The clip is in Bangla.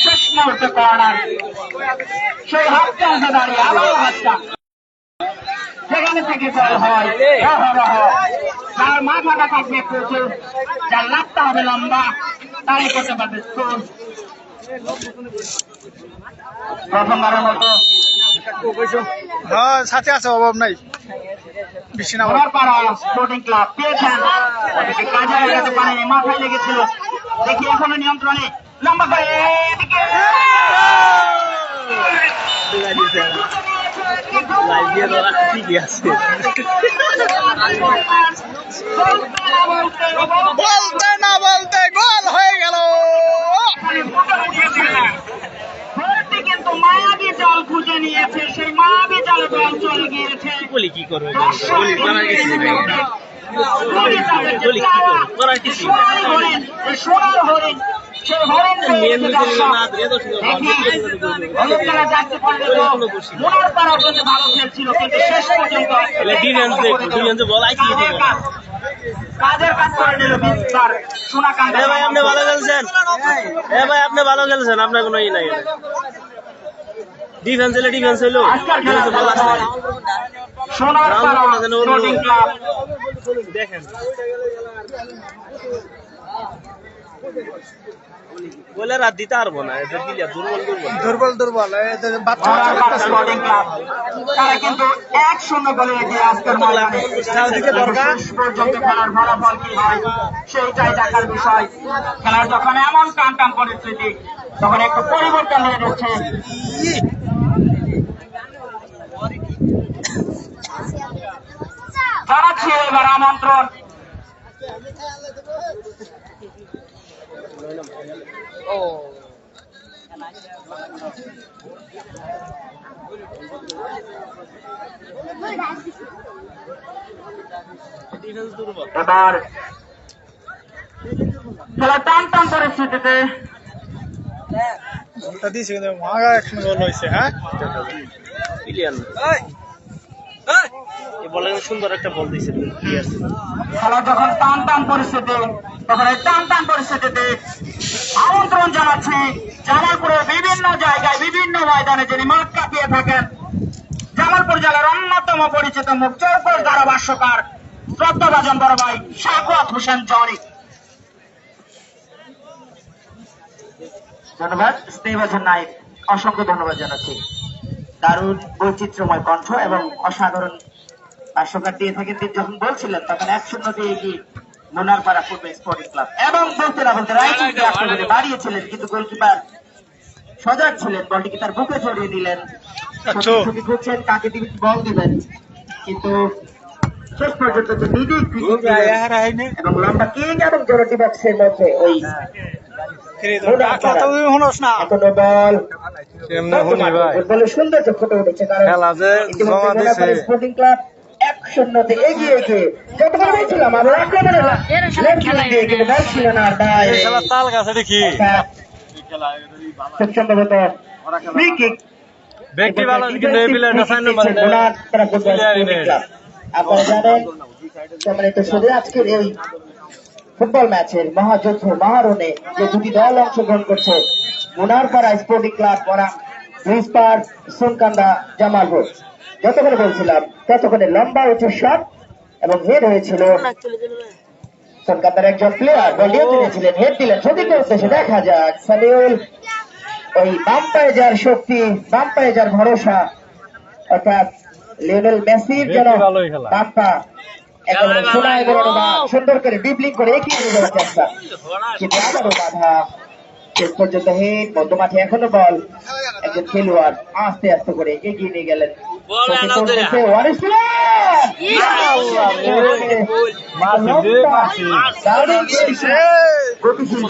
শেষ মুহূর্তে কর্নার, সেই হাতটা উঠে দাঁড়িয়ে আবার হাতটা সেখানে থেকে বল হয় যার মাথাটা থাকবে প্রচুর, যার লাভটা হবে লম্বা, তাই করতে পারবে স্কোর। প্রথমবারের মতো সাথে আছে, অভাব নাই। স্পোর্টিং ক্লাব পেয়েছেন, কাজে লাগাতে পারেনি, মাথায় লেগেছিল। দেখি এখনো নিয়ন্ত্রণে, লম্বা করে বলতে না বলতে গোল হয়ে গেল। কিন্তু মায়াবী জল খুঁজে নিয়েছে, সেই মায়াবী জলে জল চলে গিয়েছে। কি করবে সোনার হরিণ, সেই হরিণ মনের পাড়া কিন্তু ভালো খেলছিল, কিন্তু শেষ পর্যন্ত কাজের কাজ করে নিল বিস্তার সোনাকান্ত। ভাই আপনি ভালো খেলছেন, ভাই আপনি ভালো খেলছেন, আপনার কোনো ই নাই। ডিফেন্স হলে ডিফেন্স হইলো দেখেন বলে রাত দিতে পারবো না, এদের দিলে দুর্বল দুর্বল তারা কিন্তু 1-0 গোলে এগিয়ে আজকের ময়দানে। শেষ পর্যন্ত খেলার ফলাফল কি হয় সেইটাই দেখার বিষয়। খেলার যখন এমন টান পরিস্থিতি, তখন একটু পরিবর্তন হয়ে যাচ্ছে। জানাচ্ছি এবার আমন্ত্রণ এবার খেলা টান পরিস্থিতিতে দিয়েছে, কিন্তু ভাঙা একসঙ্গে গোল হয়েছে। হ্যাঁ সুন্দর একটা বল দিয়েছে। খেলা যখন টান পরিস্থিতি, তখন এই টান পরিস্থিতিতে আমন্ত্রণ জানাচ্ছি জামালপুরের বিভিন্ন জায়গায় বিভিন্ন ময়দানে যিনি মাঠ কাঁপিয়ে থাকেন, জামালপুর জেলার অন্যতম পরিচিত মুখ চৌকস ধারাভাষ্যকার শ্রদ্ধাভাজন বড় ভাই শাকওয়াত হোসেন জনি। ধন্যবাদ স্নেহভাজন নাইক, অসংখ্য ধন্যবাদ জানাচ্ছি। দারুণ বৈচিত্র্যময় কণ্ঠ এবং অসাধারণ ভাষ্যকার দিয়ে থাকেন। তিনি যখন বলছিলেন তখন 1-0 দিয়ে এগিয়ে মোনারপাড়া ফুটবল স্পোর্টিং ক্লাব, এবং বলতে না বলতে রাইটুকে আক্রমণে বাড়িয়েছিলেন, কিন্তু গোলকিপার সজাগ ছিলেন, বলটিকে তার বুকে জড়িয়ে দিলেন। ছুটি খুঁজছেন কাকে বল দিবেন, কিন্তু শেষ পর্যন্ত এবং লম্বা কিং এবং জোরটি বক্সের মধ্যে ওই সৌন্দর্য ফুটে উঠেছে। স্পোর্টিং ক্লাব 1-0 এগিয়ে গিয়ে যতবার বলছিলাম আমরা আক্রমণে বল ছিল না, খুব সম্ভবত ফ্রি কিক। আপনারা জানেন সম্মানিত শুধু আজকের এই ফুটবল ম্যাচের মহাযুদ্ধ মহারণে যে দুটি দল অংশগ্রহণ করছে, মোনারপাড়া স্পোর্টিং ক্লাব বনাম ব্রিজপাড় সোনকান্দা জামালপুর। যতক্ষণে বলছিলাম ততক্ষণে লম্বা উঁচু শট এবং হেড হয়েছিল সোনকান্দার একজন প্লেয়ার, বলিও দিয়েছিলেন, হেড দিলেন সঠিক উদ্দেশ্যে। দেখা যাক সালিউল ওই বাম পায়ে যার শক্তি, বাম পায়ে যার ভরসা, অর্থাৎ লিওনেল মেসির যেন বাম পা একেবারে সোনায় বেরোনো বা সুন্দর করে ডিপলিং করে এগিয়ে নিয়ে যাওয়ার চেষ্টা, কিন্তু আবারও বাধা। শেষ পর্যন্ত হেড, মধ্যমাঠে এখনো বল, একজন খেলোয়াড় আস্তে আস্তে করে এগিয়ে নিয়ে গেলেন। গতিশীল